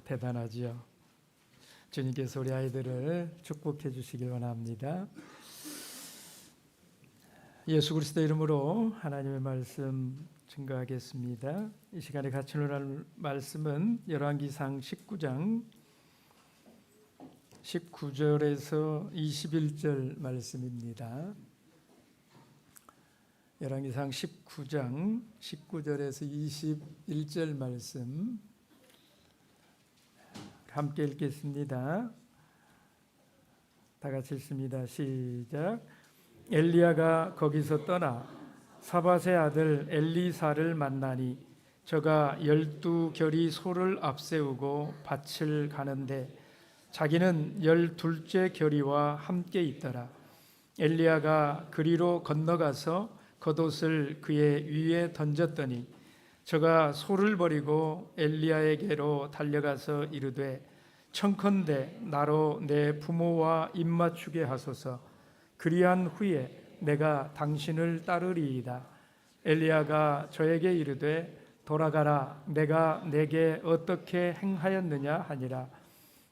대단하지요. 주님께서 우리 아이들을 축복해 주시길 원합니다. 예수 그리스도 이름으로 하나님의 말씀 증거하겠습니다. 이 시간에 같이 나눌 말씀은 열왕기상 19장 19절에서 21절 말씀입니다. 열왕기상 19장 19절에서 21절 말씀 함께 읽겠습니다. 다 같이 읽습니다. 시작. 엘리야가 거기서 떠나 사밧의 아들 엘리사를 만나니 저가 12결의 소를 앞세우고 밭을 가는데 자기는 12째 결의와 함께 있더라. 엘리야가 그리로 건너가서 겉옷을 그의 위에 던졌더니 저가 소를 버리고 엘리야에게로 달려가서 이르되 청컨대 나로 내 부모와 입맞추게 하소서. 그리한 후에 내가 당신을 따르리이다. 엘리야가 저에게 이르되 돌아가라. 내가 내게 어떻게 행하였느냐 하니라.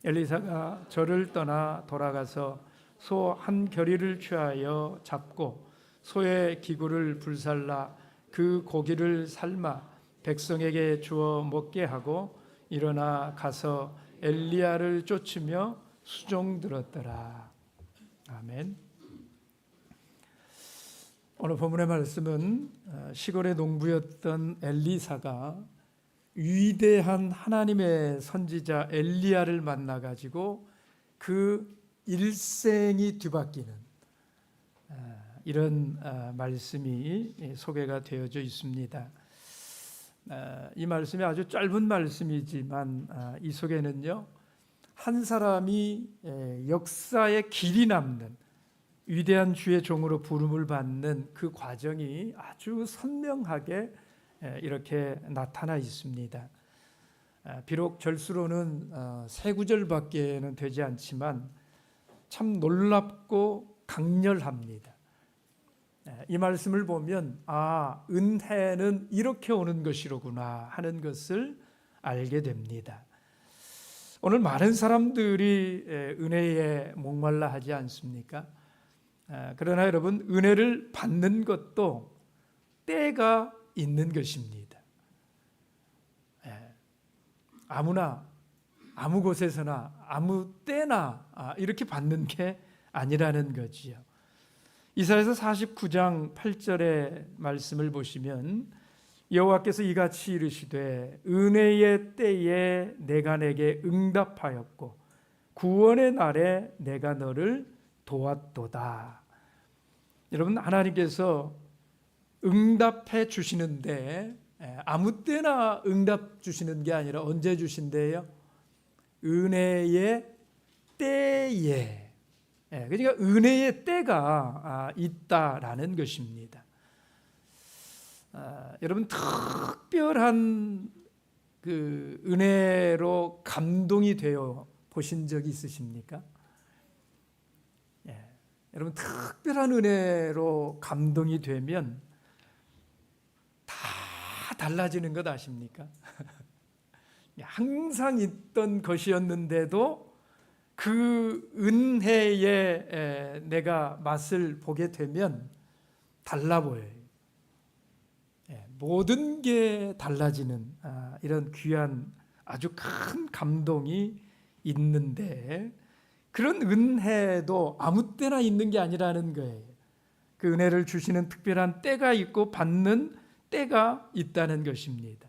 엘리사가 저를 떠나 돌아가서 소 한 결의를 취하여 잡고 소의 기구를 불살라 그 고기를 삶아 백성에게 주어 먹게 하고 일어나 가서 엘리야를 쫓으며 수종들었더라. 아멘. 오늘 본문의 말씀은 시골의 농부였던 엘리사가 위대한 하나님의 선지자 엘리야를 만나가지고 그 일생이 뒤바뀌는 이런 말씀이 소개가 되어져 있습니다. 이 말씀이 아주 짧은 말씀이지만 이 속에는요, 한 사람이 역사에 길이 남는 위대한 주의 종으로 부름을 받는 그 과정이 아주 선명하게 이렇게 나타나 있습니다. 비록 절수로는 3구절밖에는 되지 않지만 참 놀랍고 강렬합니다. 이 말씀을 보면 은혜는 이렇게 오는 것이로구나 하는 것을 알게 됩니다. 오늘 많은 사람들이 은혜에 목말라 하지 않습니까? 그러나 여러분, 은혜를 받는 것도 때가 있는 것입니다. 아무나 아무 곳에서나 아무 때나 이렇게 받는 게 아니라는 거지요. 이사야서 49장 8절의 말씀을 보시면 여호와께서 이같이 이르시되 은혜의 때에 내가 내게 응답하였고 구원의 날에 내가 너를 도왔도다. 여러분, 하나님께서 응답해 주시는데 아무 때나 응답 주시는 게 아니라 언제 주신대요? 은혜의 때에. 그러니까 은혜의 때가 있다라는 것입니다. 여러분, 특별한 그 은혜로 감동이 되어 보신 적이 있으십니까? 여러분, 특별한 은혜로 감동이 되면 다 달라지는 것 아십니까? 항상 있던 것이었는데도 그 은혜에 내가 맛을 보게 되면 달라 보여요. 모든 게 달라지는 이런 귀한 아주 큰 감동이 있는데 그런 은혜도 아무 때나 있는 게 아니라는 거예요. 그 은혜를 주시는 특별한 때가 있고 받는 때가 있다는 것입니다.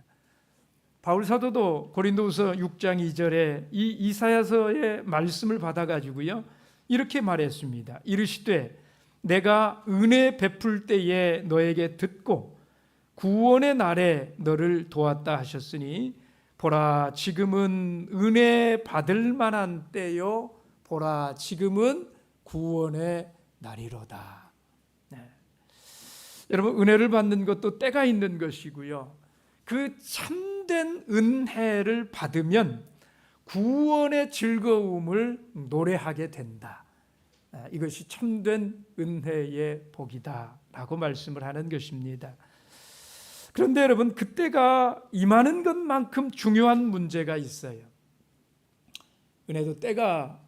바울 사도도 고린도후서 6장 2절에 이 이사야서의 말씀을 받아가지고요, 이렇게 말했습니다. 이르시되 내가 은혜 베풀 때에 너에게 듣고 구원의 날에 너를 도왔다 하셨으니 보라 지금은 은혜 받을 만한 때요, 보라 지금은 구원의 날이로다. 여러분, 은혜를 받는 것도 때가 있는 것이고요, 그 참된 은혜를 받으면 구원의 즐거움을 노래하게 된다. 이것이 참된 은혜의 복이다 라고 말씀을 하는 것입니다. 그런데 여러분, 그때가 임하는 것만큼 중요한 문제가 있어요. 은혜도 때가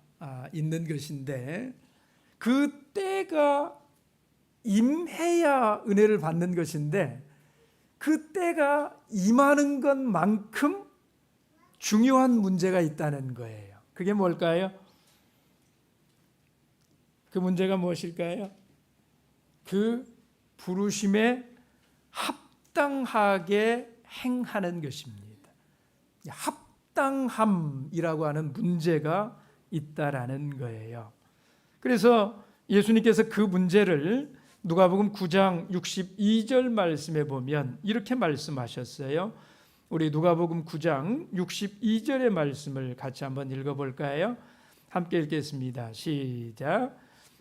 있는 것인데, 그 때가 임해야 은혜를 받는 것인데, 그 때가 임하는 것만큼 중요한 문제가 있다는 거예요. 그게 뭘까요? 그 문제가 무엇일까요? 그 부르심에 합당하게 행하는 것입니다. 합당함이라고 하는 문제가 있다라는 거예요. 그래서 예수님께서 그 문제를 누가복음 9장 62절 말씀에 보면 이렇게 말씀하셨어요. 우리 누가복음 9장 62절의 말씀을 같이 한번 읽어볼까요? 함께 읽겠습니다. 시작.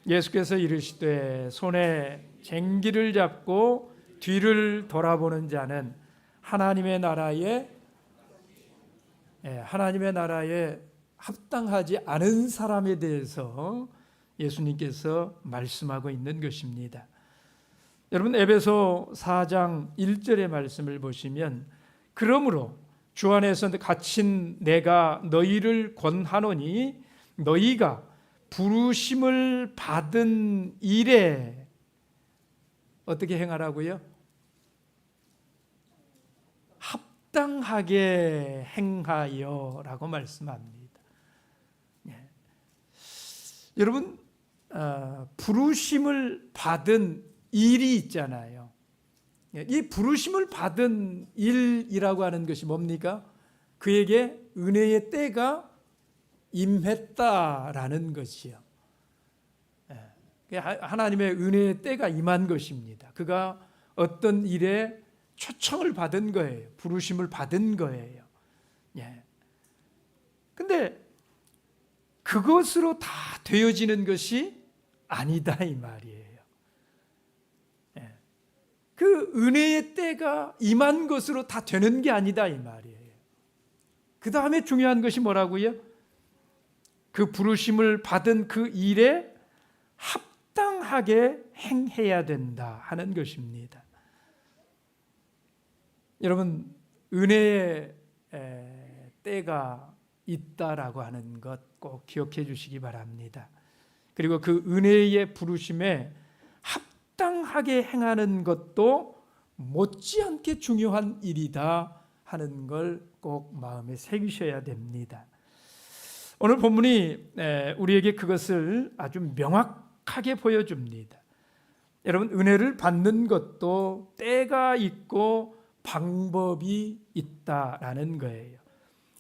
예수께서 이르시되 손에 쟁기를 잡고 뒤를 돌아보는 자는 하나님의 나라에 합당하지 않은 사람에 대해서 예수님께서 말씀하고 있는 것입니다. 여러분, 에베소 4장 1절의 말씀을 보시면 그러므로 주 안에서 갇힌 내가 너희를 권하노니 너희가 부르심을 받은 일에 어떻게 행하라고요? 합당하게 행하여라고 말씀합니다. 여러분, 부르심을 받은 일이 있잖아요. 이 부르심을 받은 일이라고 하는 것이 뭡니까? 그에게 은혜의 때가 임했다라는 것이요. 하나님의 은혜의 때가 임한 것입니다. 그가 어떤 일에 초청을 받은 거예요. 부르심을 받은 거예요. 근데 그것으로 다 되어지는 것이 아니다 이 말이에요. 그 은혜의 때가 임한 것으로 다 되는 게 아니다 이 말이에요. 그 다음에 중요한 것이 뭐라고요? 그 부르심을 받은 그 일에 합당하게 행해야 된다 하는 것입니다. 여러분, 은혜의 때가 있다라고 하는 것 꼭 기억해 주시기 바랍니다. 그리고 그 은혜의 부르심에 합당하게 행하는 것도 못지않게 중요한 일이다 하는 걸 꼭 마음에 새기셔야 됩니다. 오늘 본문이 우리에게 그것을 아주 명확하게 보여줍니다. 여러분, 은혜를 받는 것도 때가 있고 방법이 있다라는 거예요.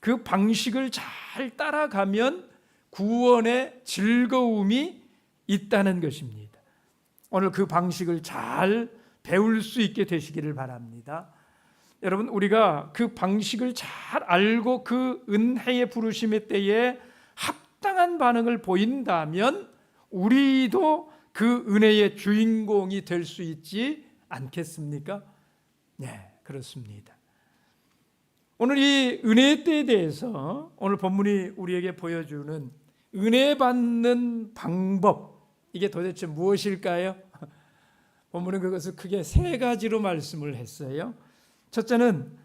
그 방식을 잘 따라가면 구원의 즐거움이 있다는 것입니다. 오늘 그 방식을 잘 배울 수 있게 되시기를 바랍니다. 여러분, 우리가 그 방식을 잘 알고 그 은혜의 부르심의 때에 합당한 반응을 보인다면 우리도 그 은혜의 주인공이 될 수 있지 않겠습니까? 네, 그렇습니다. 오늘 이 은혜의 때에 대해서 오늘 본문이 우리에게 보여주는 은혜 받는 방법, 이게 도대체 무엇일까요? 본문은 그것을 크게 세 가지로 말씀을 했어요. 첫째는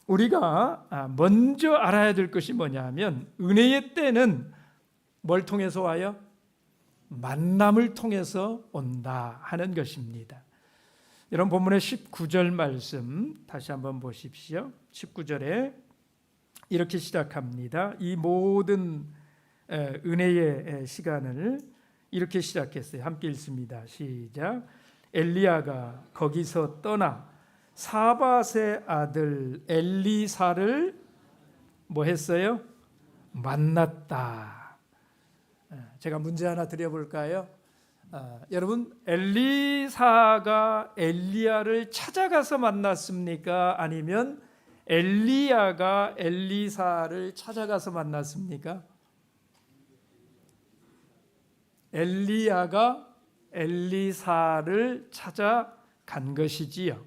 우리가 먼저 알아야 될 것이 뭐냐면 은혜의 때는 뭘 통해서 와요? 만남을 통해서 온다 하는 것입니다. 여러분, 본문의 19절 말씀 다시 한번 보십시오. 19절에 이렇게 시작합니다. 이 모든 은혜의 시간을 이렇게 시작했어요. 함께 읽습니다. 시작. 엘리야가 거기서 떠나 사밧의 아들 엘리사를 뭐 했어요? 만났다. 제가 문제 하나 드려볼까요? 여러분, 엘리사가 엘리야를 찾아가서 만났습니까? 아니면 엘리야가 엘리사를 찾아가서 만났습니까? 엘리야가 엘리사를 찾아간 것이지요.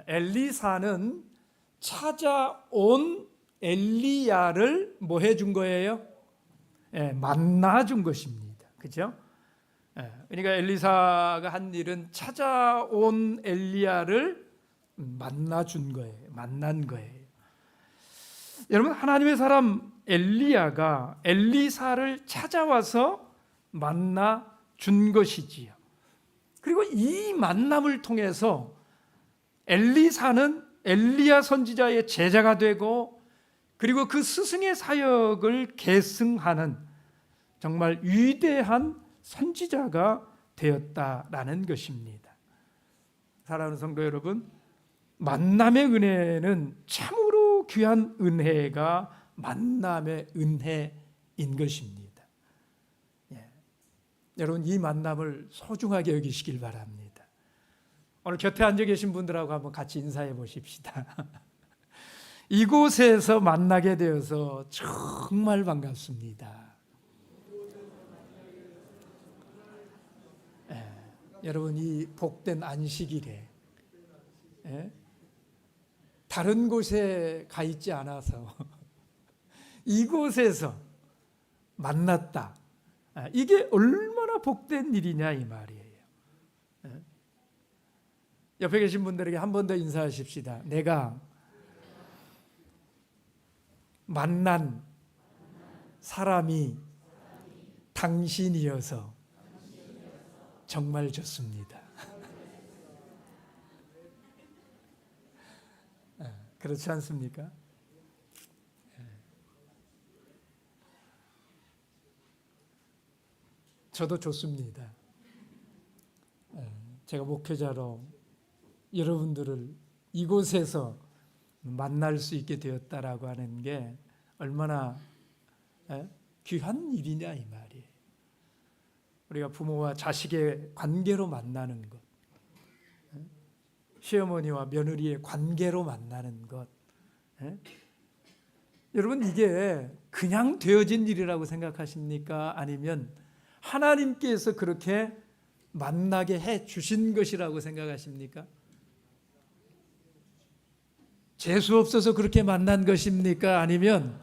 엘리사는 찾아온 엘리야를 뭐 해준 거예요? 만나준 것입니다. 그죠? 그러니까 엘리사가 한 일은 찾아온 엘리야를 만나준 거예요. 만난 거예요. 여러분, 하나님의 사람 엘리야가 엘리사를 찾아와서 만나 준 것이지요. 그리고 이 만남을 통해서 엘리사는 엘리야 선지자의 제자가 되고, 그리고 그 스승의 사역을 계승하는 정말 위대한 선지자가 되었다라는 것입니다. 사랑하는 성도 여러분, 만남의 은혜는 참으로 귀한 은혜가 만남의 은혜인 것입니다. 여러분, 이 만남을 소중하게 여기시길 바랍니다. 오늘 곁에 앉아 계신 분들하고 한번 같이 인사해 보십시다. 이곳에서 만나게 되어서 정말 반갑습니다. 여러분, 이 복된 안식일에 다른 곳에 가 있지 않아서 이곳에서 만났다. 이게 얼마나 복된 일이냐 이 말이에요. 옆에 계신 분들에게 한 번 더 인사하십시다. 내가 만난 사람이 당신이어서 정말 좋습니다. 그렇지 않습니까? 저도 좋습니다. 제가 목회자로 여러분들을 이곳에서 만날 수 있게 되었다라고 하는 게 얼마나 귀한 일이냐 이 말이에요. 우리가 부모와 자식의 관계로 만나는 것, 시어머니와 며느리의 관계로 만나는 것, 여러분, 이게 그냥 되어진 일이라고 생각하십니까? 아니면 하나님께서 그렇게 만나게 해 주신 것이라고 생각하십니까? 재수 없어서 그렇게 만난 것입니까? 아니면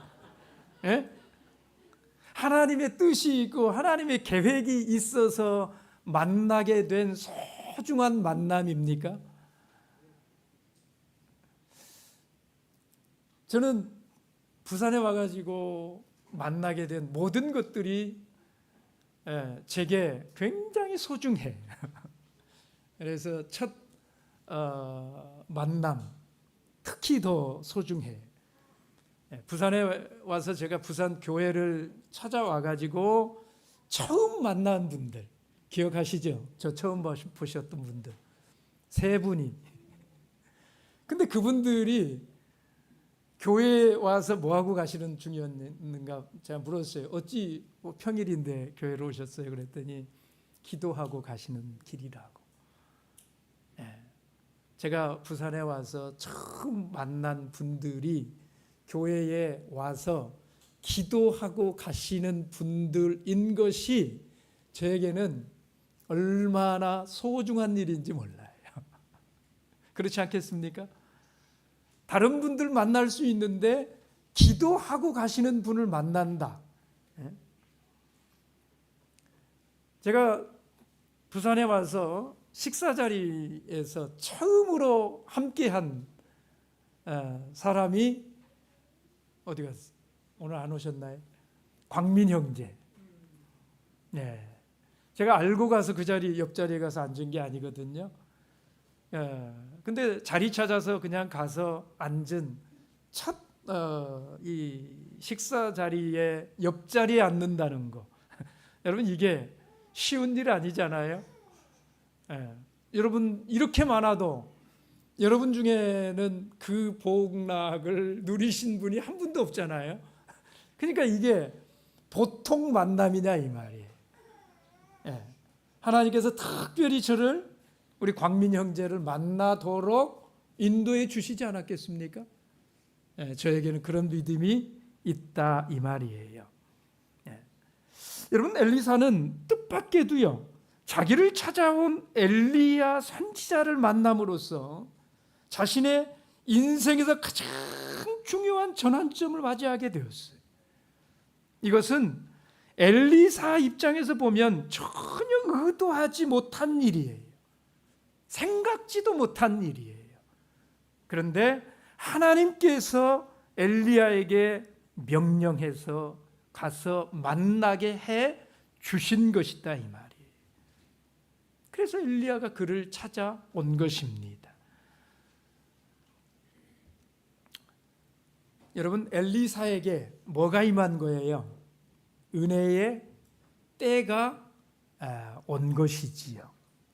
하나님의 뜻이 있고 하나님의 계획이 있어서 만나게 된 소중한 만남입니까? 저는 부산에 와가지고 만나게 된 모든 것들이 제게 굉장히 소중해. 그래서 첫 만남 특히 더 소중해. 부산에 와서 제가 부산 교회를 찾아와가지고 처음 만난 분들 기억하시죠? 저 처음 보셨던 분들 세 분이. 근데 그분들이 교회에 와서 뭐하고 가시는 중이었는가 제가 물었어요. 어찌 평일인데 교회로 오셨어요? 그랬더니 기도하고 가시는 길이라고. 제가 부산에 와서 처음 만난 분들이 교회에 와서 기도하고 가시는 분들인 것이 저에게는 얼마나 소중한 일인지 몰라요. 그렇지 않겠습니까? 다른 분들 만날 수 있는데 기도하고 가시는 분을 만난다. 제가 부산에 와서 식사 자리에서 처음으로 함께한 사람이 어디 갔어? 오늘 안 오셨나요? 광민 형제. 네. 제가 알고 가서 그 자리 옆자리에 가서 앉은 게 아니거든요. 근데 자리 찾아서 그냥 가서 앉은 첫 이 식사 자리에 옆자리에 앉는다는 거. 여러분, 이게 쉬운 일 아니잖아요. 여러분, 이렇게 많아도 여러분 중에는 그 복락을 누리신 분이 한 분도 없잖아요. 그러니까 이게 보통 만남이냐 이 말이에요. 하나님께서 특별히 저를, 우리 광민 형제를 만나도록 인도해 주시지 않았겠습니까? 저에게는 그런 믿음이 있다 이 말이에요. 여러분, 엘리사는 뜻밖에도요, 자기를 찾아온 엘리야 선지자를 만남으로써 자신의 인생에서 가장 중요한 전환점을 맞이하게 되었어요. 이것은 엘리사 입장에서 보면 전혀 의도하지 못한 일이에요. 생각지도 못한 일이에요. 그런데 하나님께서 엘리야에게 명령해서 가서 만나게 해 주신 것이다 이 말이에요. 그래서 엘리야가 그를 찾아온 것입니다. 여러분, 엘리사에게 뭐가 임한 거예요? 은혜의 때가 온 것이지요.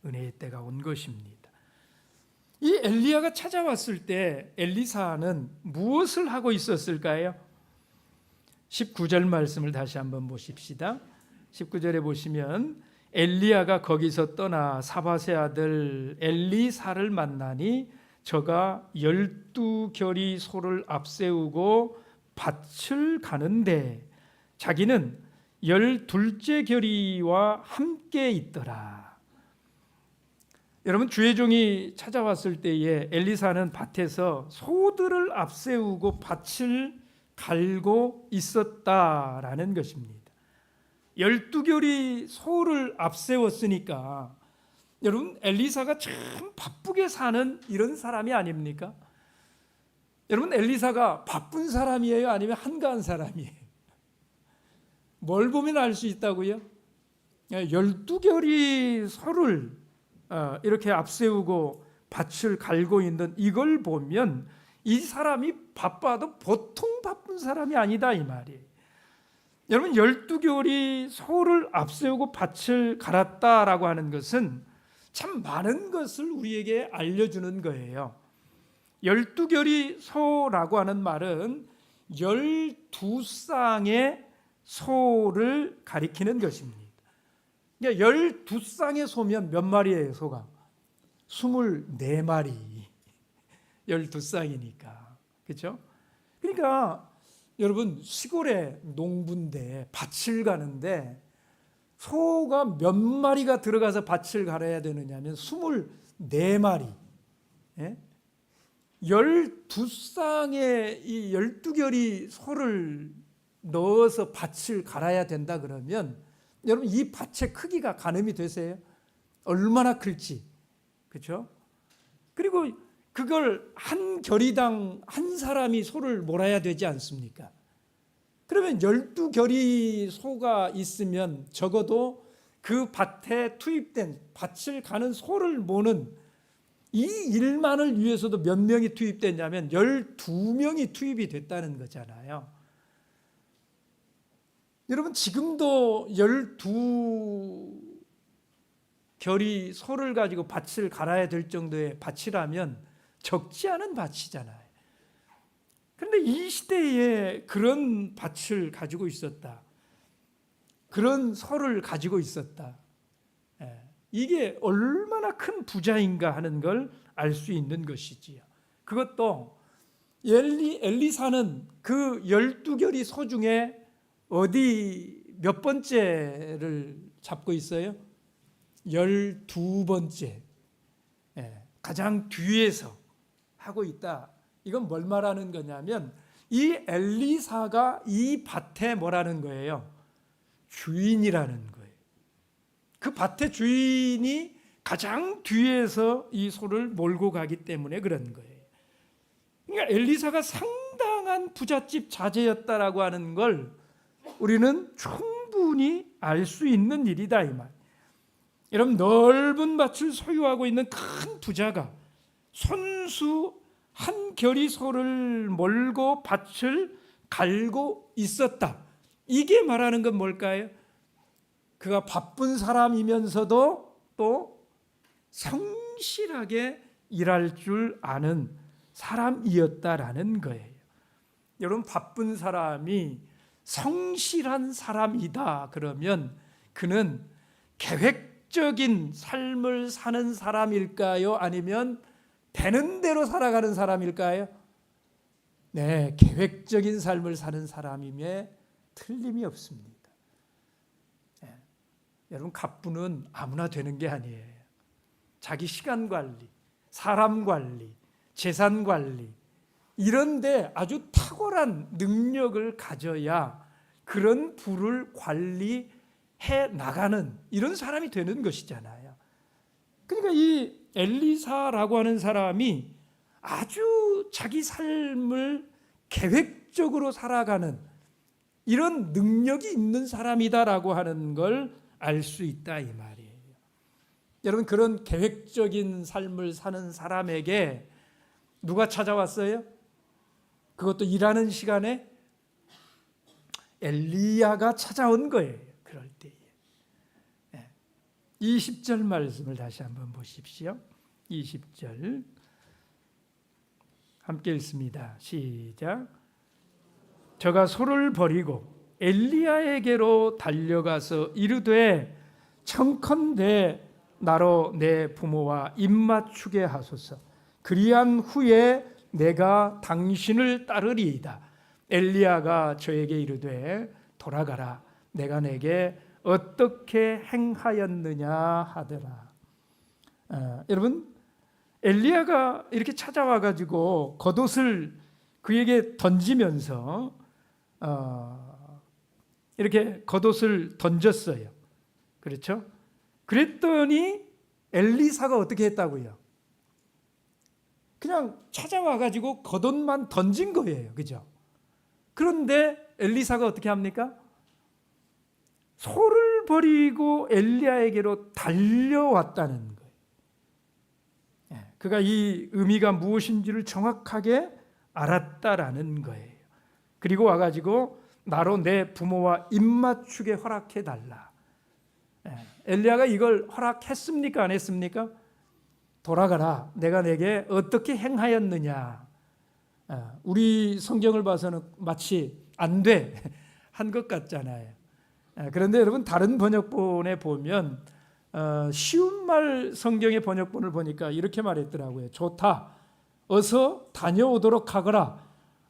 은혜의 때가 온 것입니다. 이 엘리야가 찾아왔을 때 엘리사는 무엇을 하고 있었을까요? 19절 말씀을 다시 한번 보십시다. 19절에 보시면 엘리야가 거기서 떠나 사밧의 아들 엘리사를 만나니 저가 12겨리 소를 앞세우고 밭을 가는데 자기는 12째 겨리와 함께 있더라. 여러분, 주의 종이 찾아왔을 때에 엘리사는 밭에서 소들을 앞세우고 밭을 갈고 있었다라는 것입니다. 12겨리 소를 앞세웠으니까 여러분, 엘리사가 참 바쁘게 사는 이런 사람이 아닙니까? 여러분, 엘리사가 바쁜 사람이에요? 아니면 한가한 사람이에요? 뭘 보면 알 수 있다고요? 12겨리 소를 이렇게 앞세우고 밭을 갈고 있는 이걸 보면 이 사람이 바빠도 보통 바쁜 사람이 아니다 이 말이에요. 여러분, 12겨리 소를 앞세우고 밭을 갈았다라고 하는 것은 참 많은 것을 우리에게 알려주는 거예요. 12겨리 소라고 하는 말은 12쌍의 소를 가리키는 것입니다. 그러니까 12쌍의 소면 몇 마리예요, 소가? 24마리. 12쌍이니까. 그렇죠? 그러니까 여러분, 시골에 농부인데 밭을 가는데 소가 몇 마리가 들어가서 밭을 갈아야 되느냐면 24마리. 예? 12쌍의 이 12겨리 소를 넣어서 밭을 갈아야 된다 그러면 여러분, 이 밭의 크기가 가늠이 되세요? 얼마나 클지. 그렇죠? 그리고 그걸 한 겨리당 한 사람이 소를 몰아야 되지 않습니까? 그러면 12겨리 소가 있으면 적어도 그 밭에 투입된 밭을 가는 소를 모는 이 일만을 위해서도 몇 명이 투입됐냐면 12명이 투입이 됐다는 거잖아요. 여러분, 지금도 12겨리 소를 가지고 밭을 갈아야 될 정도의 밭이라면 적지 않은 밭이잖아요. 그런데 이 시대에 그런 밭을 가지고 있었다. 그런 소를 가지고 있었다. 이게 얼마나 큰 부자인가 하는 걸 알 수 있는 것이지요. 그것도 엘리사는 그 12겨리 소 중에 어디 몇 번째를 잡고 있어요? 12번째. 가장 뒤에서 하고 있다. 이건 뭘 말하는 거냐면 이 엘리사가 이 밭에 뭐라는 거예요? 주인이라는 거예요. 그 밭의 주인이 가장 뒤에서 이 소를 몰고 가기 때문에 그런 거예요. 그러니까 엘리사가 상당한 부잣집 자제였다라고 하는 걸 우리는 충분히 알 수 있는 일이다 이 말. 여러분, 넓은 밭을 소유하고 있는 큰 부자가 손수 한 겨리 소를 몰고 밭을 갈고 있었다. 이게 말하는 건 뭘까요? 그가 바쁜 사람이면서도 또 성실하게 일할 줄 아는 사람이었다라는 거예요. 여러분, 바쁜 사람이 성실한 사람이다 그러면 그는 계획적인 삶을 사는 사람일까요? 아니면 되는 대로 살아가는 사람일까요? 네, 계획적인 삶을 사는 사람임에 틀림이 없습니다. 여러분, 갑부는 아무나 되는 게 아니에요. 자기 시간 관리, 사람 관리, 재산 관리 이런데 아주 탁월한 능력을 가져야 그런 부를 관리해 나가는 이런 사람이 되는 것이잖아요. 그러니까 이 엘리사라고 하는 사람이 아주 자기 삶을 계획적으로 살아가는 이런 능력이 있는 사람이다라고 하는 걸 알 수 있다 이 말이에요. 여러분, 그런 계획적인 삶을 사는 사람에게 누가 찾아왔어요? 그것도 일하는 시간에 엘리야가 찾아온 거예요. 그럴 때에. 20절 말씀을 다시 한번 보십시오. 20절 함께 읽습니다. 시작. 저가 소를 버리고 엘리야에게로 달려가서 이르되 청컨대 나로 내 부모와 입맞추게 하소서. 그리한 후에 내가 당신을 따르리이다. 엘리야가 저에게 이르되 돌아가라. 내가 내게 어떻게 행하였느냐 하더라. 여러분, 엘리야가 이렇게 찾아와 가지고 겉옷을 그에게 던지면서 이렇게 겉옷을 던졌어요. 그렇죠? 그랬더니 엘리사가 어떻게 했다고요? 그냥 찾아와 가지고 겉옷만 던진 거예요. 그죠? 그런데 엘리사가 어떻게 합니까? 소를 버리고 엘리야에게로 달려왔다는 거예요. 그가 이 의미가 무엇인지를 정확하게 알았다라는 거예요. 그리고 와가지고 나로 내 부모와 입맞추게 허락해달라. 엘리야가 이걸 허락했습니까? 안 했습니까? 돌아가라. 내가 내게 어떻게 행하였느냐. 우리 성경을 봐서는 마치 안 돼 한 것 같잖아요. 그런데 여러분, 다른 번역본에 보면 쉬운 말 성경의 번역본을 보니까 이렇게 말했더라고요. 좋다. 어서 다녀오도록 하거라.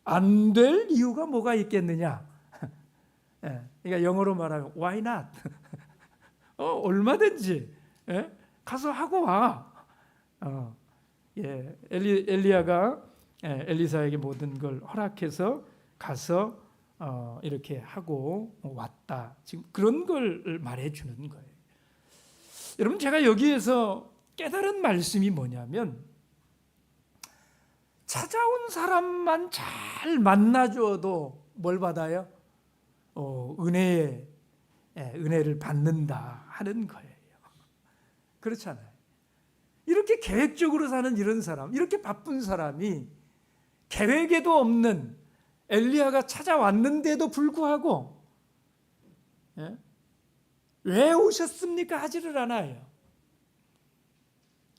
안 될 이유가 뭐가 있겠느냐. 그러니까 영어로 말하면 why not? 얼마든지 가서 하고 와. 엘리야가 엘리사에게 모든 걸 허락해서 가서 이렇게 하고 왔다. 지금 그런 걸 말해주는 거예요. 여러분, 제가 여기에서 깨달은 말씀이 뭐냐면, 찾아온 사람만 잘 만나줘도 뭘 받아요? 은혜를 받는다 하는 거예요. 그렇잖아요. 이렇게 계획적으로 사는 이런 사람, 이렇게 바쁜 사람이 계획에도 없는 엘리야가 찾아왔는데도 불구하고 왜 오셨습니까? 하지를 않아요.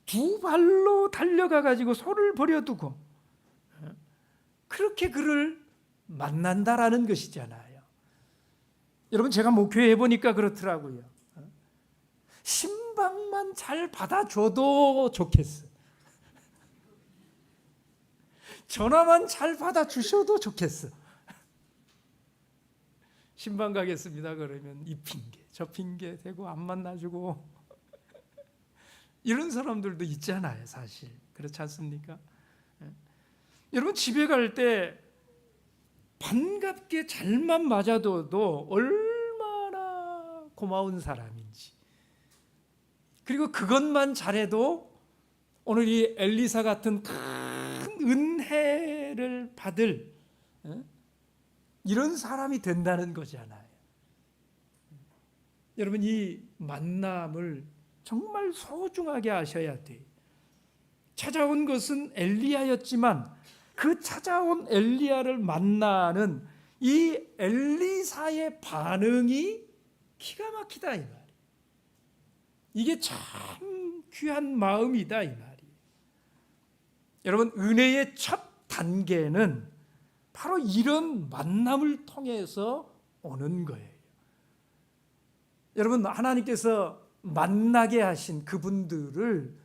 두 발로 달려가 가지고 소를 버려두고 그렇게 그를 만난다라는 것이잖아요. 여러분, 제가 목회해 보니까 그렇더라고요. 신방만 잘 받아줘도 좋겠어. 전화만 잘 받아주셔도 좋겠어. 신방 가겠습니다 그러면 이 핑계 저 핑계 대고 안 만나주고 이런 사람들도 있잖아요. 사실 그렇지 않습니까? 여러분, 집에 갈 때 반갑게 잘만 맞아둬도 얼마나 고마운 사람인지, 그리고 그것만 잘해도 오늘 이 엘리사 같은 큰 은혜를 받을 이런 사람이 된다는 거잖아요. 여러분, 이 만남을 정말 소중하게 하셔야 돼요. 찾아온 것은 엘리야였지만 그 찾아온 엘리야를 만나는 이 엘리사의 반응이 기가 막히다 이 말이에요. 이게 참 귀한 마음이다 이 말이에요. 여러분, 은혜의 첫 단계는 바로 이런 만남을 통해서 오는 거예요. 여러분, 하나님께서 만나게 하신 그분들을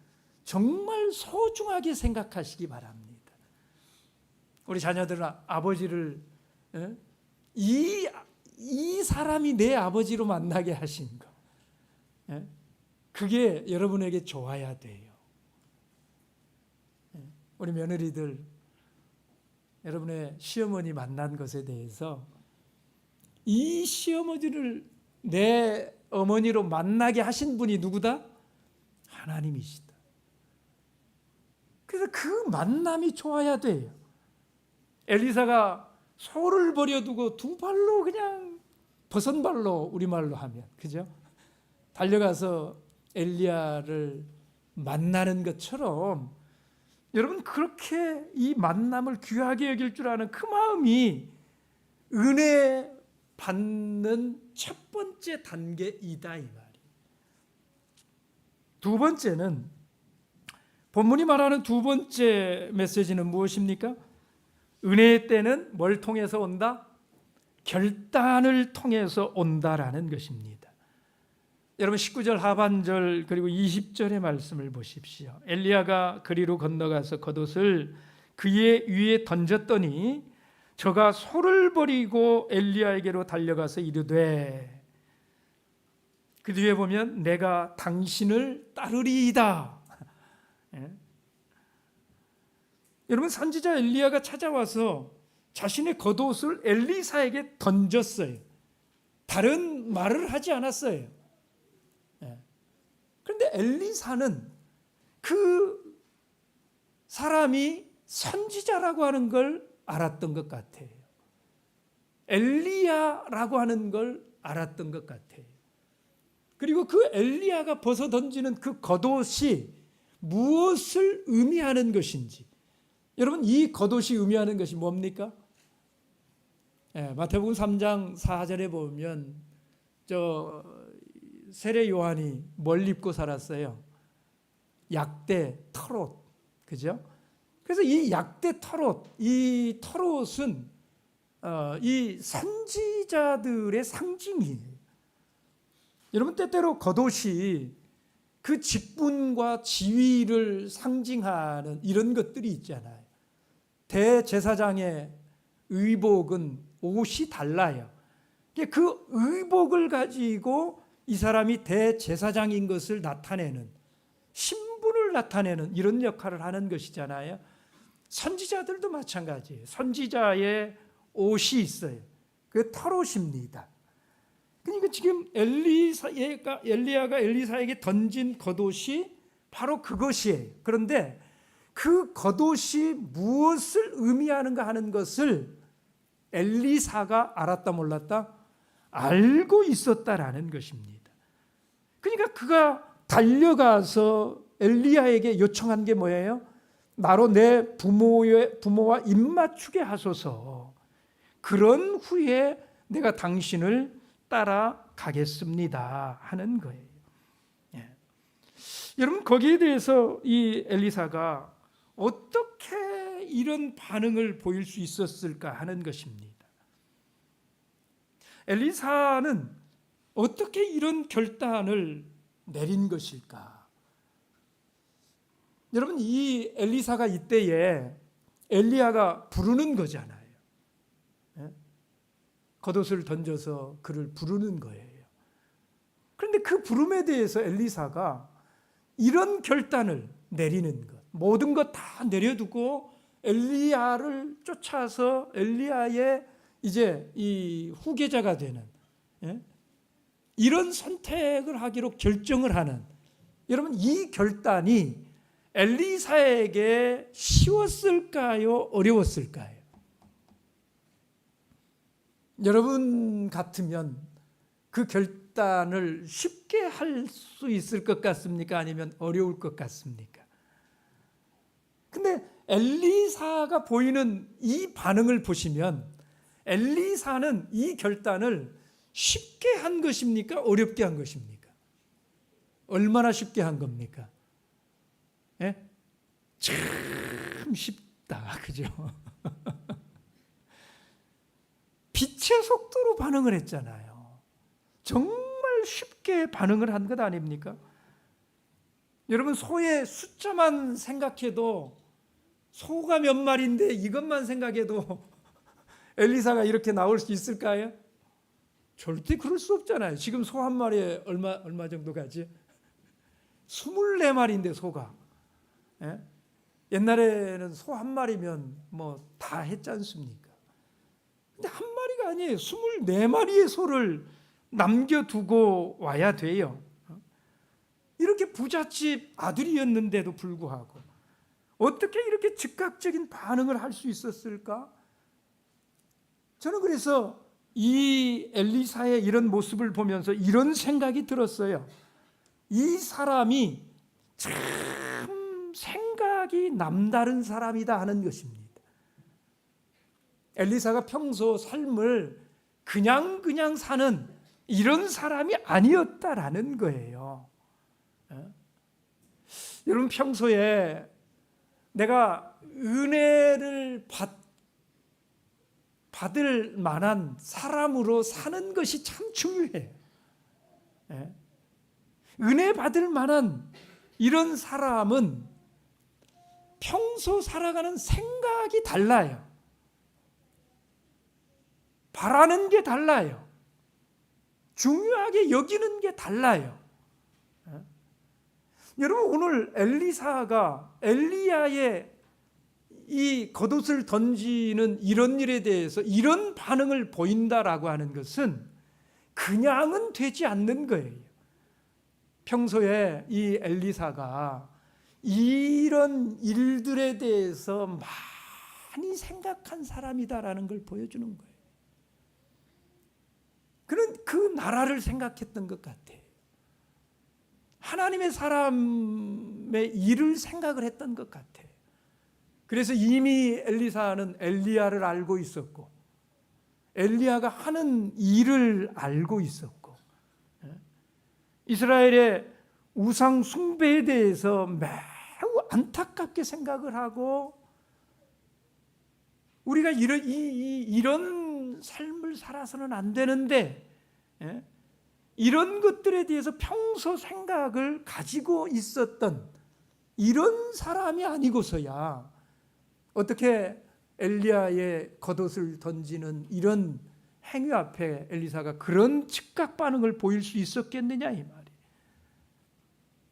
정말 소중하게 생각하시기 바랍니다. 우리 자녀들은 아버지를 이 사람이 내 아버지로 만나게 하신 거, 그게 여러분에게 좋아야 돼요. 우리 며느리들, 여러분의 시어머니 만난 것에 대해서 이 시어머니를 내 어머니로 만나게 하신 분이 누구다? 하나님이시다. 그래서 그 만남이 좋아야 돼요. 엘리사가 소를 버려두고 두 발로 그냥 버선발로 우리말로 하면 그죠? 달려가서 엘리야를 만나는 것처럼 여러분 그렇게 이 만남을 귀하게 여길 줄 아는 그 마음이 은혜 받는 첫 번째 단계이다 이 말이에요. 두 번째는 본문이 말하는 두 번째 메시지는 무엇입니까? 은혜의 때는 뭘 통해서 온다? 결단을 통해서 온다라는 것입니다. 여러분 19절 하반절 그리고 20절의 말씀을 보십시오. 엘리야가 그리로 건너가서 겉옷을 그의 위에 던졌더니 저가 소를 버리고 엘리야에게로 달려가서 이르되, 그 뒤에 보면 내가 당신을 따르리이다. 여러분 선지자 엘리야가 찾아와서 자신의 겉옷을 엘리사에게 던졌어요. 다른 말을 하지 않았어요. 그런데 엘리사는 그 사람이 선지자라고 하는 걸 알았던 것 같아요. 엘리야라고 하는 걸 알았던 것 같아요. 그리고 그 엘리야가 벗어 던지는 그 겉옷이 무엇을 의미하는 것인지, 여러분 이 겉옷이 의미하는 것이 뭡니까? 마태복음 3장 4절에 보면 세례 요한이 뭘 입고 살았어요? 약대 털옷, 그죠? 그래서 이 약대 털옷, 이 털옷은 이 선지자들의 상징이에요. 여러분 때때로 겉옷이 그 직분과 지위를 상징하는 이런 것들이 있잖아요. 대제사장의 의복은 옷이 달라요. 그 의복을 가지고 이 사람이 대제사장인 것을 나타내는, 신분을 나타내는 이런 역할을 하는 것이잖아요. 선지자들도 마찬가지예요. 선지자의 옷이 있어요. 그 털옷입니다. 그러니까 지금 엘리야가 엘리사에게 던진 겉옷이 바로 그것이에요. 그런데 그 겉옷이 무엇을 의미하는가 하는 것을 엘리사가 알았다 몰랐다? 알고 있었다라는 것입니다. 그러니까 그가 달려가서 엘리야에게 요청한 게 뭐예요? 나로 내 부모와 입맞추게 하소서. 그런 후에 내가 당신을 따라가겠습니다 하는 거예요. 여러분 거기에 대해서 이 엘리사가 어떻게 이런 반응을 보일 수 있었을까 하는 것입니다. 엘리사는 어떻게 이런 결단을 내린 것일까? 여러분 이 엘리사가 이때에 엘리야가 부르는 거잖아요. 겉옷을 던져서 그를 부르는 거예요. 그런데 그 부름에 대해서 엘리사가 이런 결단을 내리는 것, 모든 것 다 내려두고 엘리야를 쫓아서 엘리야의 이제 이 후계자가 되는 이런 선택을 하기로 결정을 하는, 여러분 이 결단이 엘리사에게 쉬웠을까요? 어려웠을까요? 여러분 같으면 그 결단을 쉽게 할 수 있을 것 같습니까? 아니면 어려울 것 같습니까? 근데 엘리사가 보이는 이 반응을 보시면 엘리사는 이 결단을 쉽게 한 것입니까? 어렵게 한 것입니까? 얼마나 쉽게 한 겁니까? 참 쉽다, 그죠? 빛의 속도로 반응을 했잖아요. 정말 쉽게 반응을 한 것 아닙니까? 여러분 소의 숫자만 생각해도, 소가 몇 마리인데 이것만 생각해도 엘리사가 이렇게 나올 수 있을까요? 절대 그럴 수 없잖아요. 지금 소 한 마리에 얼마 정도 가지? 24마리인데 소가. 옛날에는 소 한 마리면 뭐 다 했지 않습니까? 근데 한 마리가 아니에요. 24마리의 소를 남겨두고 와야 돼요. 이렇게 부잣집 아들이었는데도 불구하고 어떻게 이렇게 즉각적인 반응을 할 수 있었을까? 저는 그래서 이 엘리사의 이런 모습을 보면서 이런 생각이 들었어요. 이 사람이 참 생각이 남다른 사람이다 하는 것입니다. 엘리사가 평소 삶을 그냥 사는 이런 사람이 아니었다라는 거예요. 여러분, 평소에 내가 은혜를 받을 만한 사람으로 사는 것이 참 중요해요. 은혜 받을 만한 이런 사람은 평소 살아가는 생각이 달라요. 바라는 게 달라요. 중요하게 여기는 게 달라요. 여러분, 오늘 엘리사가 엘리야의 이 겉옷을 던지는 이런 일에 대해서 이런 반응을 보인다라고 하는 것은 그냥은 되지 않는 거예요. 평소에 이 엘리사가 이런 일들에 대해서 많이 생각한 사람이다라는 걸 보여주는 거예요. 그는 그 나라를 생각했던 것 같아요. 하나님의 사람의 일을 생각을 했던 것 같아요. 그래서 이미 엘리사는 엘리야를 알고 있었고, 엘리야가 하는 일을 알고 있었고, 이스라엘의 우상 숭배에 대해서 매우 안타깝게 생각을 하고, 우리가 이런 삶을 살아서는 안 되는데, 이런 것들에 대해서 평소 생각을 가지고 있었던 이런 사람이 아니고서야 어떻게 엘리야의 겉옷을 던지는 이런 행위 앞에 엘리사가 그런 즉각 반응을 보일 수 있었겠느냐 이 말이에요.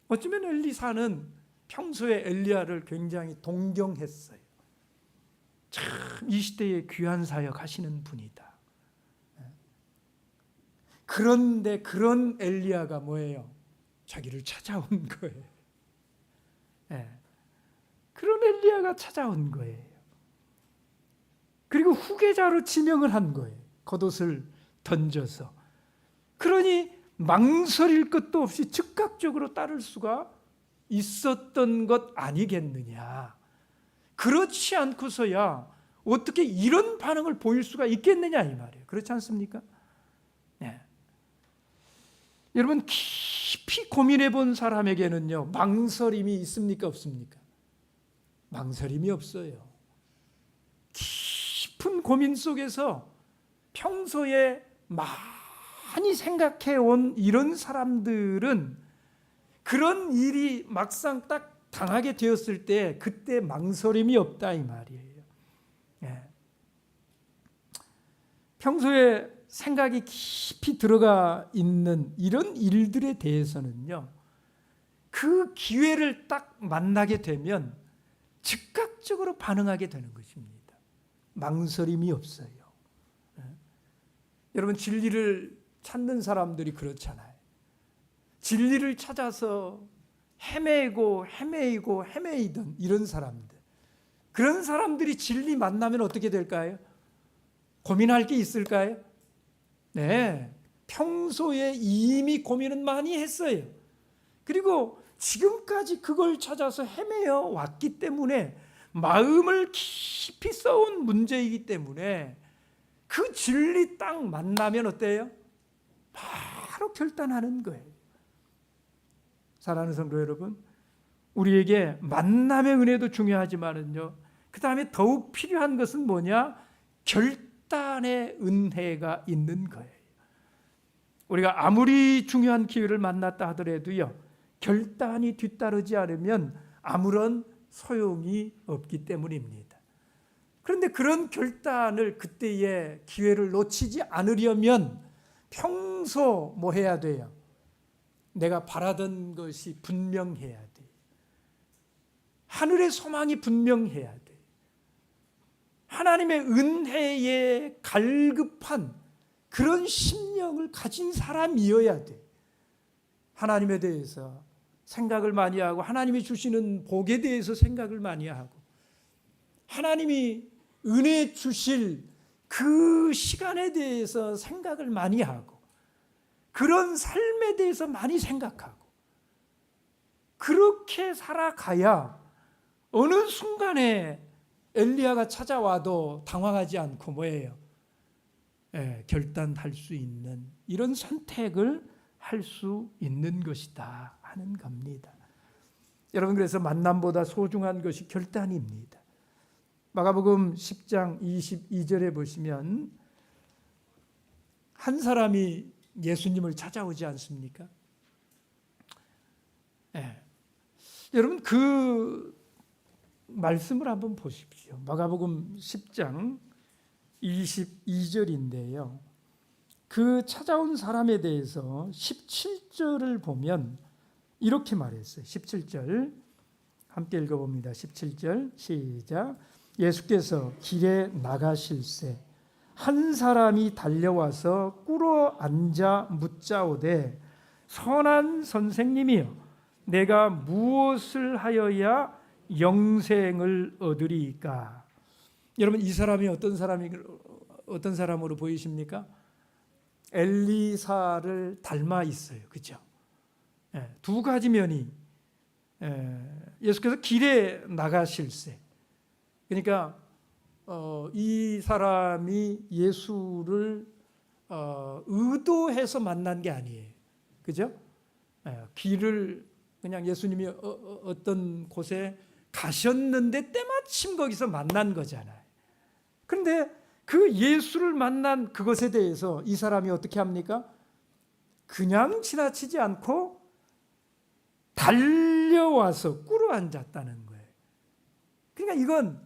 어쩌면 엘리사는 평소에 엘리야를 굉장히 동경했어요. 참 이 시대에 귀한 사역 하시는 분이다. 그런데 그런 엘리야가 뭐예요? 자기를 찾아온 거예요. 그런 엘리야가 찾아온 거예요. 그리고 후계자로 지명을 한 거예요. 겉옷을 던져서. 그러니 망설일 것도 없이 즉각적으로 따를 수가 있었던 것 아니겠느냐. 그렇지 않고서야 어떻게 이런 반응을 보일 수가 있겠느냐 이 말이에요. 그렇지 않습니까? 네. 여러분, 깊이 고민해 본 사람에게는요, 망설임이 있습니까 없습니까? 망설임이 없어요. 깊은 고민 속에서 평소에 많이 생각해 온 이런 사람들은 그런 일이 막상 딱 당하게 되었을 때 그때 망설임이 없다 이 말이에요. 평소에 생각이 깊이 들어가 있는 이런 일들에 대해서는요, 그 기회를 딱 만나게 되면 즉각적으로 반응하게 되는 것입니다. 망설임이 없어요. 여러분, 진리를 찾는 사람들이 그렇잖아요. 진리를 찾아서 헤매이던 이런 사람들, 그런 사람들이 진리 만나면 어떻게 될까요? 고민할 게 있을까요? 네, 평소에 이미 고민은 많이 했어요. 그리고 지금까지 그걸 찾아서 헤매어 왔기 때문에 마음을 깊이 써온 문제이기 때문에 그 진리 딱 만나면 어때요? 바로 결단하는 거예요. 사랑하는 성도 여러분, 우리에게 만남의 은혜도 중요하지만은요, 그 다음에 더욱 필요한 것은 뭐냐? 결단의 은혜가 있는 거예요. 우리가 아무리 중요한 기회를 만났다 하더라도요, 결단이 뒤따르지 않으면 아무런 소용이 없기 때문입니다. 그런데 그런 결단을, 그때의 기회를 놓치지 않으려면 평소 뭐 해야 돼요? 내가 바라던 것이 분명해야 돼. 하늘의 소망이 분명해야 돼. 하나님의 은혜에 갈급한 그런 심령을 가진 사람이어야 돼. 하나님에 대해서 생각을 많이 하고 하나님이 주시는 복에 대해서 생각을 많이 하고 하나님이 은혜 주실 그 시간에 대해서 생각을 많이 하고 그런 삶에 대해서 많이 생각하고 그렇게 살아가야 어느 순간에 엘리야가 찾아와도 당황하지 않고 뭐예요? 결단할 수 있는 이런 선택을 할 수 있는 것이다 하는 겁니다. 여러분, 그래서 만남보다 소중한 것이 결단입니다. 마가복음 10장 22절에 보시면 한 사람이 예수님을 찾아오지 않습니까? 여러분, 그 말씀을 한번 보십시오. 마가복음 10장 22절인데요. 그 찾아온 사람에 대해서 17절을 보면 이렇게 말했어요. 17절 함께 읽어봅니다. 17절 시작. 예수께서 길에 나가실새 한 사람이 달려와서 꿇어 앉아 묻자오되 선한 선생님이여 내가 무엇을 하여야 영생을 얻으리이까? 여러분, 이 사람이 어떤 사람으로 보이십니까? 엘리사를 닮아 있어요. 그렇죠? 두 가지 면이 예수께서 길에 나가실새 그러니까 이 사람이 예수를 의도해서 만난 게 아니에요. 그죠? 길을 그냥 예수님이 어떤 곳에 가셨는데 때마침 거기서 만난 거잖아요. 그런데 그 예수를 만난 그것에 대해서 이 사람이 어떻게 합니까? 그냥 지나치지 않고 달려와서 꿇어 앉았다는 거예요. 그러니까 이건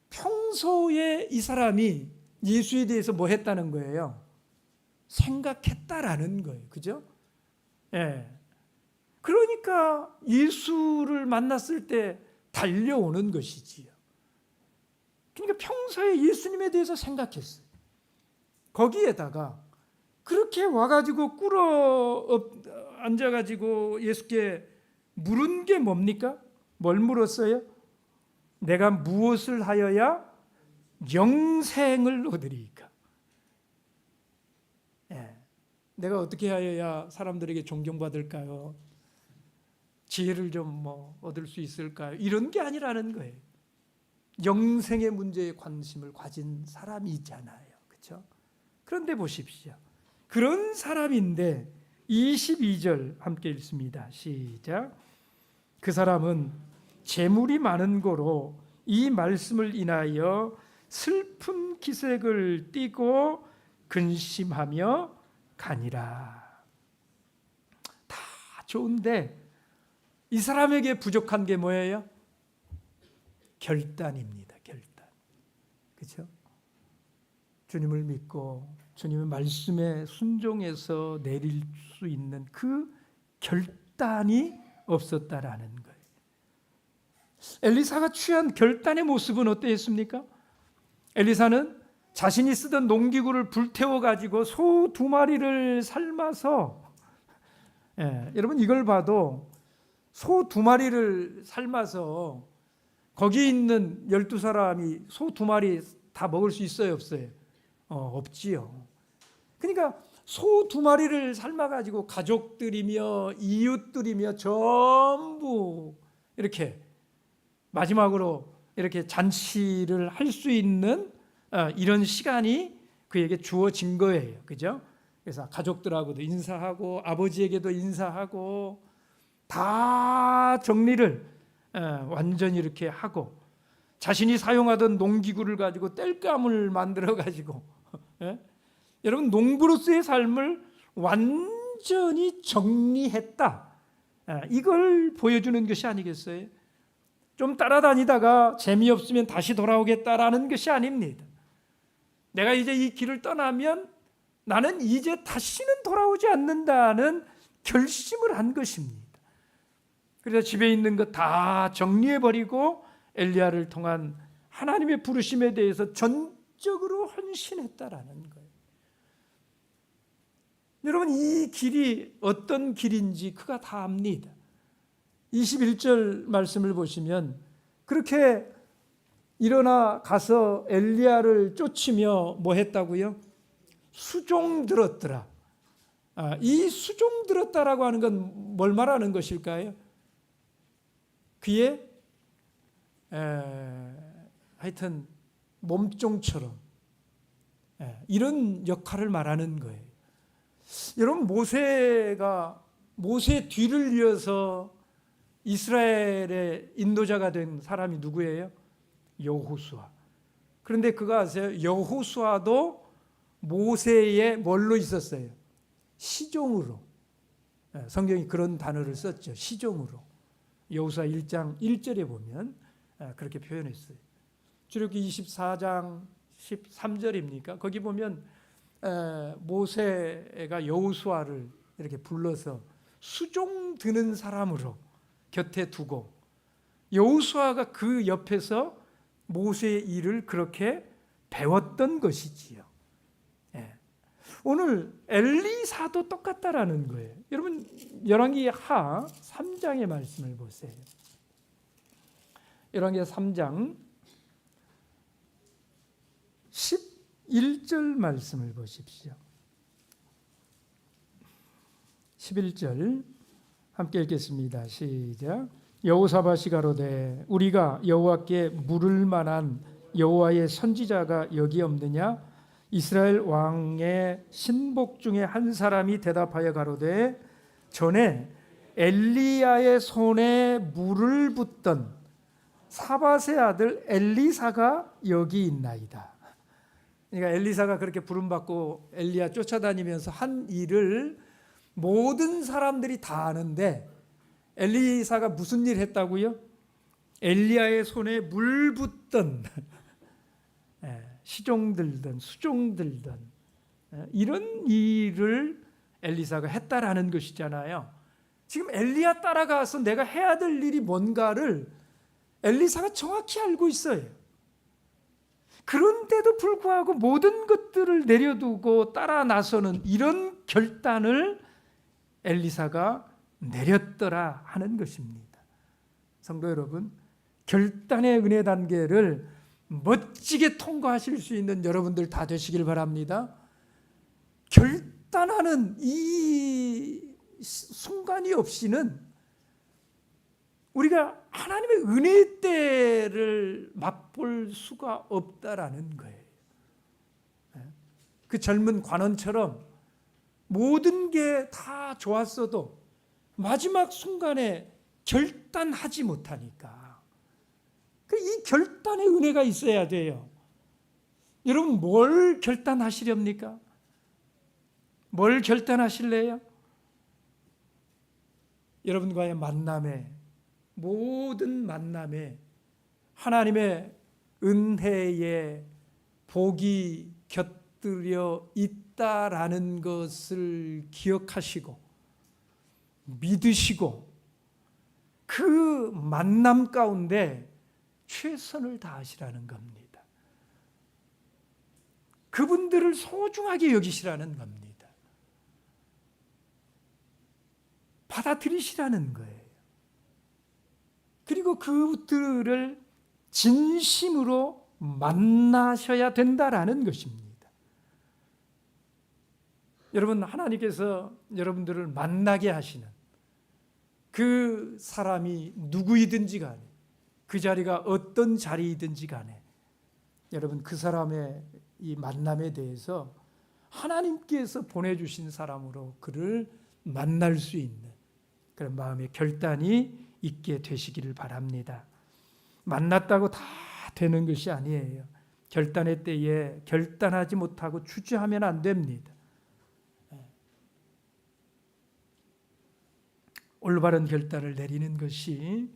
평소에 이 사람이 예수에 대해서 뭐 했다는 거예요? 생각했다라는 거예요. 그죠? 그러니까 예수를 만났을 때 달려오는 것이지요. 그러니까 평소에 예수님에 대해서 생각했어요. 거기에다가 그렇게 와가지고 꿇어 앉아가지고 예수께 물은 게 뭡니까? 뭘 물었어요? 내가 무엇을 하여야 영생을 얻으리이까? 내가 어떻게 하여야 사람들에게 존경받을까요? 지혜를 좀 얻을 수 있을까요? 이런 게 아니라는 거예요. 영생의 문제에 관심을 가진 사람이잖아요. 그렇죠? 그런데 보십시오. 그런 사람인데 22절 함께 읽습니다. 시작. 그 사람은 재물이 많은 고로 이 말씀을 인하여 슬픈 기색을 띠고 근심하며 가니라. 다 좋은데 이 사람에게 부족한 게 뭐예요? 결단입니다. 결단. 그렇죠? 주님을 믿고 주님의 말씀에 순종해서 내릴 수 있는 그 결단이 없었다라는 거예요. 엘리사가 취한 결단의 모습은 어땠습니까? 엘리사는 자신이 쓰던 농기구를 불태워 가지고 소 2마리를 삶아서 여러분 이걸 봐도 소 2마리를 삶아서 거기 있는 12사람이 소 2마리 다 먹을 수 있어요, 없어요? 없지요. 그러니까 소 2마리를 삶아가지고 가족들이며 이웃들이며 전부 이렇게 마지막으로 이렇게 잔치를 할 수 있는 이런 시간이 그에게 주어진 거예요. 그죠? 그래서 가족들하고도 인사하고 아버지에게도 인사하고 다 정리를 완전히 이렇게 하고 자신이 사용하던 농기구를 가지고 땔감을 만들어 가지고 여러분 농부로서의 삶을 완전히 정리했다. 이걸 보여주는 것이 아니겠어요? 좀 따라다니다가 재미없으면 다시 돌아오겠다라는 것이 아닙니다. 내가 이제 이 길을 떠나면 나는 이제 다시는 돌아오지 않는다는 결심을 한 것입니다. 그래서 집에 있는 것 다 정리해버리고 엘리야를 통한 하나님의 부르심에 대해서 전적으로 헌신했다라는 거예요. 여러분 이 길이 어떤 길인지 그가 다 압니다. 21절 말씀을 보시면 그렇게 일어나 가서 엘리야를 쫓으며 뭐 했다고요? 수종 들었더라. 이 수종 들었다라고 하는 건 뭘 말하는 것일까요? 그의 하여튼 몸종처럼 이런 역할을 말하는 거예요. 여러분, 모세 뒤를 이어서 이스라엘의 인도자가 된 사람이 누구예요? 여호수아. 그런데 그거 아세요? 여호수아도 모세의 뭘로 있었어요? 시종으로. 성경이 그런 단어를 썼죠. 시종으로. 여호수아 1장 1절에 보면 그렇게 표현했어요. 출애굽기 24장 13절입니까? 거기 보면 모세가 여호수아를 이렇게 불러서 수종 드는 사람으로 곁에 두고 여호수아가 그 옆에서 모세의 일을 그렇게 배웠던 것이지요. 오늘 엘리사도 똑같다라는 거예요. 여러분, 열왕기 하 3장의 말씀을 보세요. 열왕기 3장 11절 말씀을 보십시오. 11절 함께 읽겠습니다. 시작. 여호사밧이 가로되 우리가 여호와께 물을 만한 여호와의 선지자가 여기 없느냐? 이스라엘 왕의 신복 중에 한 사람이 대답하여 가로되 전에 엘리야의 손에 물을 붓던 사밧의 아들 엘리사가 여기 있나이다. 그러니까 엘리사가 그렇게 부름받고 엘리야 쫓아다니면서 한 일을 모든 사람들이 다 아는데 엘리사가 무슨 일 했다고요? 엘리야의 손에 물 붓던 시종 들던 수종 들던 이런 일을 엘리사가 했다라는 것이잖아요. 지금 엘리야 따라가서 내가 해야 될 일이 뭔가를 엘리사가 정확히 알고 있어요. 그런데도 불구하고 모든 것들을 내려두고 따라 나서는 이런 결단을 엘리사가 내렸더라 하는 것입니다. 성도 여러분, 결단의 은혜 단계를 멋지게 통과하실 수 있는 여러분들 다 되시길 바랍니다. 결단하는 이 순간이 없이는 우리가 하나님의 은혜의 때를 맛볼 수가 없다라는 거예요. 그 젊은 관원처럼 모든 게 다 좋았어도 마지막 순간에 결단하지 못하니까 이 결단의 은혜가 있어야 돼요. 여러분, 뭘 결단하시렵니까? 뭘 결단하실래요? 여러분과의 만남에, 모든 만남에 하나님의 은혜의 복이 곁들여 있다라는 것을 기억하시고 믿으시고 그 만남 가운데 최선을 다하시라는 겁니다. 그분들을 소중하게 여기시라는 겁니다. 받아들이시라는 거예요. 그리고 그들을 진심으로 만나셔야 된다라는 것입니다. 여러분, 하나님께서 여러분들을 만나게 하시는 그 사람이 누구이든지 간에 그 자리가 어떤 자리이든지 간에 여러분, 그 사람의 이 만남에 대해서 하나님께서 보내주신 사람으로 그를 만날 수 있는 그런 마음의 결단이 있게 되시기를 바랍니다. 만났다고 다 되는 것이 아니에요. 결단의 때에 결단하지 못하고 주저하면 안 됩니다. 올바른 결단을 내리는 것이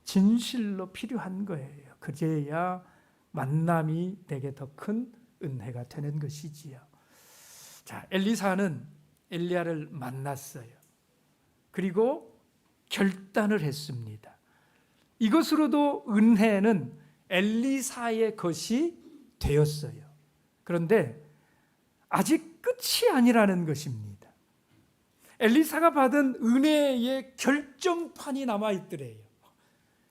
진실로 필요한 거예요. 그제야 만남이 내게 더 큰 은혜가 되는 것이지요. 자, 엘리사는 엘리야를 만났어요. 그리고 결단을 했습니다. 이것으로도 은혜는 엘리사의 것이 되었어요. 그런데 아직 끝이 아니라는 것입니다. 엘리사가 받은 은혜의 결정판이 남아있더래요.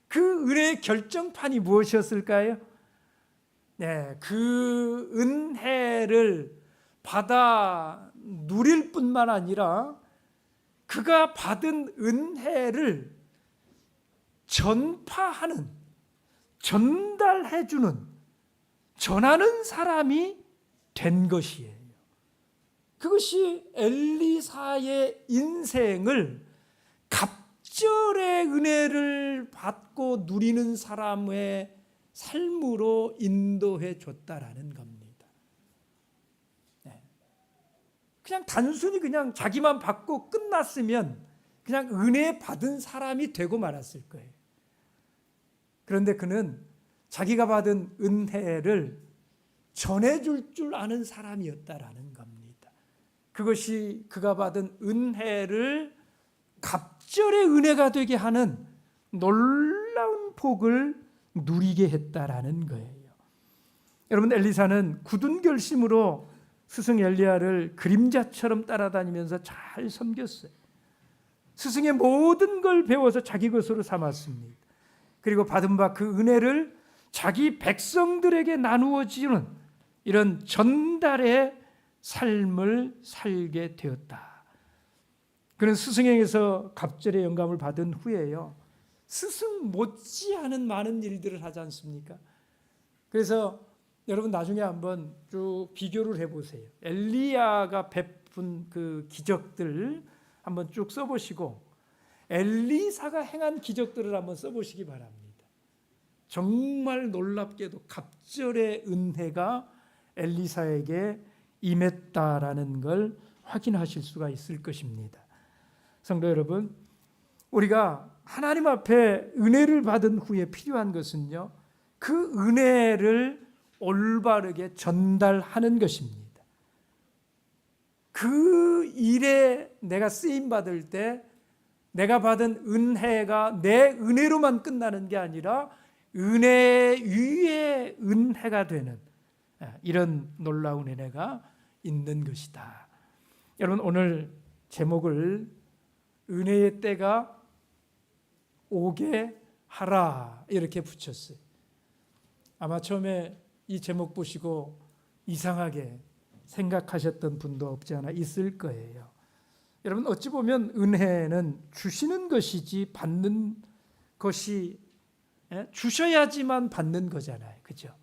그 은혜의 결정판이 무엇이었을까요? 네, 그 은혜를 받아 누릴 뿐만 아니라 그가 받은 은혜를 전파하는, 전달해주는, 전하는 사람이 된 것이에요. 그것이 엘리사의 인생을 갑절의 은혜를 받고 누리는 사람의 삶으로 인도해 줬다라는 겁니다. 네. 그냥 단순히 그냥 자기만 받고 끝났으면 그냥 은혜 받은 사람이 되고 말았을 거예요. 그런데 그는 자기가 받은 은혜를 전해줄 줄 아는 사람이었다라는 겁니다. 그것이 그가 받은 은혜를 갑절의 은혜가 되게 하는 놀라운 복을 누리게 했다라는 거예요. 여러분, 엘리사는 굳은 결심으로 스승 엘리야를 그림자처럼 따라다니면서 잘 섬겼어요. 스승의 모든 걸 배워서 자기 것으로 삼았습니다. 그리고 받은 바 그 은혜를 자기 백성들에게 나누어 주는 이런 전달의 삶을 살게 되었다. 그는 스승에게서 갑절의 영감을 받은 후에요, 스승 못지않은 많은 일들을 하지 않습니까? 그래서 여러분 나중에 한번 쭉 비교를 해보세요. 엘리야가 베푼 그 기적들 한번 쭉 써보시고 엘리사가 행한 기적들을 한번 써보시기 바랍니다. 정말 놀랍게도 갑절의 은혜가 엘리사에게 임했다라는 걸 확인하실 수가 있을 것입니다. 성도 여러분, 우리가 하나님 앞에 은혜를 받은 후에 필요한 것은요, 그 은혜를 올바르게 전달하는 것입니다. 그 일에 내가 쓰임 받을 때 내가 받은 은혜가 내 은혜로만 끝나는 게 아니라 은혜 위에 은혜가 되는 이런 놀라운 은혜가 있는 것이다. 여러분, 오늘 제목을 은혜의 때가 오게 하라 이렇게 붙였어요. 아마 처음에 이 제목 보시고 이상하게 생각하셨던 분도 없지 않아 있을 거예요. 여러분, 어찌 보면 은혜는 주시는 것이지 받는 것이, 주셔야지만 받는 거잖아요. 그죠?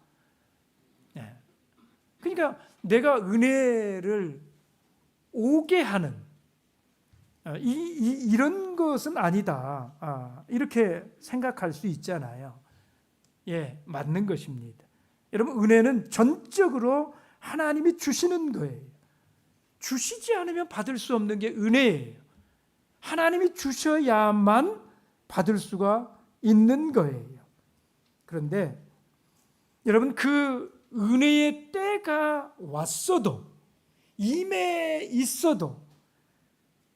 그러니까 내가 은혜를 오게 하는 이런 것은 아니다. 이렇게 생각할 수 있잖아요. 예, 맞는 것입니다. 여러분, 은혜는 전적으로 하나님이 주시는 거예요. 주시지 않으면 받을 수 없는 게 은혜예요. 하나님이 주셔야만 받을 수가 있는 거예요. 그런데 여러분, 그 은혜의 때가 왔어도, 임해 있어도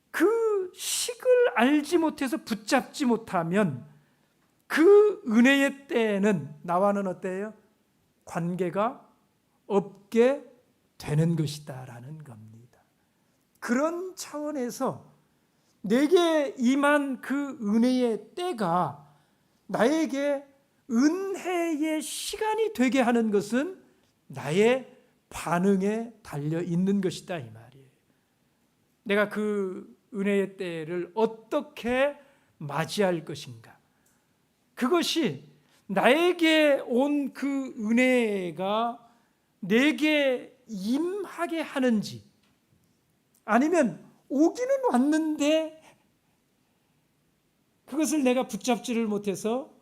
그 식을 알지 못해서 붙잡지 못하면 그 은혜의 때는 나와는 어때요? 관계가 없게 되는 것이다라는 겁니다. 그런 차원에서 내게 임한 그 은혜의 때가 나에게 은혜의 시간이 되게 하는 것은 나의 반응에 달려 있는 것이다 이 말이에요. 내가 그 은혜의 때를 어떻게 맞이할 것인가? 그것이 나에게 온 그 은혜가 내게 임하게 하는지, 아니면 오기는 왔는데 그것을 내가 붙잡지를 못해서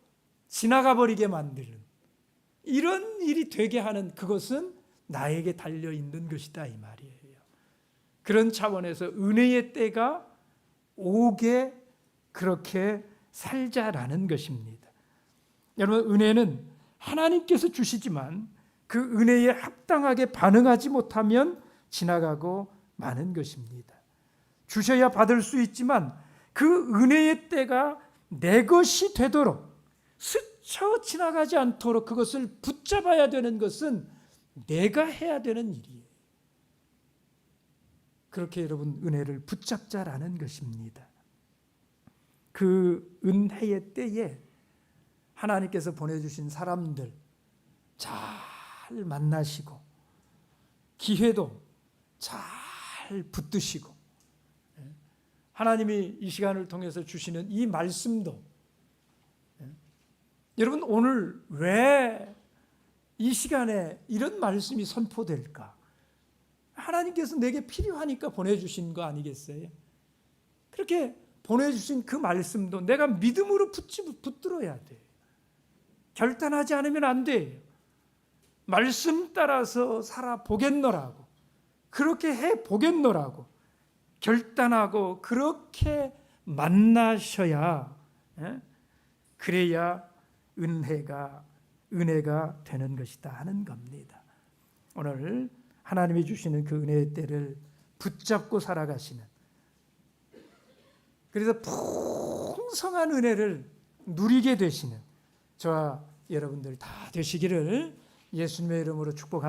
지나가 버리게 만드는 이런 일이 되게 하는, 그것은 나에게 달려 있는 것이다 이 말이에요. 그런 차원에서 은혜의 때가 오게 그렇게 살자라는 것입니다. 여러분, 은혜는 하나님께서 주시지만 그 은혜에 합당하게 반응하지 못하면 지나가고 마는 것입니다. 주셔야 받을 수 있지만 그 은혜의 때가 내 것이 되도록, 스쳐 지나가지 않도록 그것을 붙잡아야 되는 것은 내가 해야 되는 일이에요. 그렇게 여러분 은혜를 붙잡자라는 것입니다. 그 은혜의 때에 하나님께서 보내주신 사람들 잘 만나시고 기회도 잘 붙드시고 하나님이 이 시간을 통해서 주시는 이 말씀도 여러분 오늘 왜 이 시간에 이런 말씀이 선포될까? 하나님께서 내게 필요하니까 보내주신 거 아니겠어요? 그렇게 보내주신 그 말씀도 내가 믿음으로 붙들어야 돼. 결단하지 않으면 안 돼요. 말씀 따라서 살아보겠노라고, 그렇게 해보겠노라고 결단하고 그렇게 만나셔야, 그래야 은혜가 되는 것이다 하는 겁니다. 오늘 하나님이 주시는 그 은혜의 때를 붙잡고 살아가시는, 그래서 풍성한 은혜를 누리게 되시는 저와 여러분들 다 되시기를 예수님의 이름으로 축복합니다.